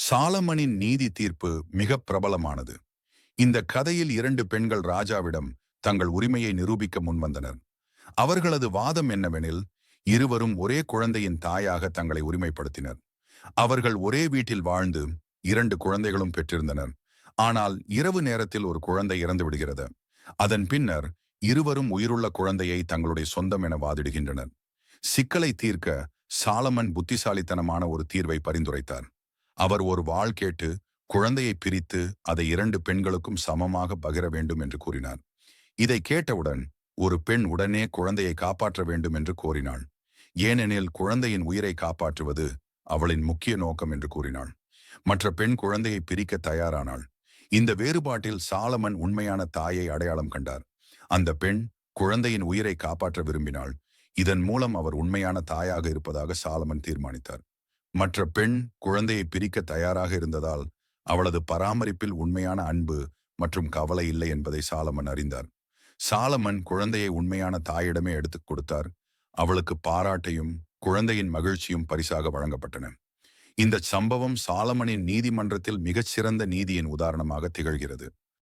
சாலமனின் நீதி தீர்ப்பு மிக பிரபலமானது. இந்த கதையில் இரண்டு பெண்கள் ராஜாவிடம் தங்கள் உரிமையை நிரூபிக்க முன்வந்தனர். அவர்களது வாதம் என்னவெனில், இருவரும் ஒரே குழந்தையின் தாயாக தங்களை உரிமைப்படுத்தினர். அவர்கள் ஒரே வீட்டில் வாழ்ந்து இரண்டு குழந்தைகளும் பெற்றிருந்தனர். ஆனால் இரவு நேரத்தில் ஒரு குழந்தை இறந்து விடுகிறது. அதன் பின்னர் இருவரும் உயிருள்ள குழந்தையை தங்களுடைய சொந்தம் என வாதிடுகின்றனர். சிக்கலை தீர்க்க சாலமன் புத்திசாலித்தனமான ஒரு தீர்வை பரிந்துரைத்தார். அவர் ஒரு வாள் கேட்டு குழந்தையை பிரித்து அதை இரண்டு பெண்களுக்கும் சமமாக பகிர வேண்டும் என்று கூறினார். இதை கேட்டவுடன் ஒரு பெண் உடனே குழந்தையை காப்பாற்ற வேண்டும் என்று கோரினாள். ஏனெனில் குழந்தையின் உயிரை காப்பாற்றுவது அவளின் முக்கிய நோக்கம் என்று கூறினாள். மற்ற பெண் குழந்தையை பிரிக்க தயாரானாள். இந்த வேறுபாட்டில் சாலமன் உண்மையான தாயை அடையாளம் கண்டார். அந்த பெண் குழந்தையின் உயிரை காப்பாற்ற விரும்பினாள். இதன் மூலம் அவர் உண்மையான தாயாக இருப்பதாக சாலமன் தீர்மானித்தார். மற்ற பெண் குழந்தையை பிரிக்க தயாராக இருந்ததால் அவளது பராமரிப்பில் உண்மையான அன்பு மற்றும் கவலை இல்லை என்பதை சாலமன் அறிந்தார். சாலமன் குழந்தையை உண்மையான தாயிடமே எடுத்துக் கொடுத்தார். அவளுக்கு பாராட்டையும் குழந்தையின் மகிழ்ச்சியும் பரிசாக வழங்கப்பட்டன. இந்த சம்பவம் சாலமனின் நீதிமன்றத்தில் மிகச்சிறந்த நீதியின் உதாரணமாக திகழ்கிறது.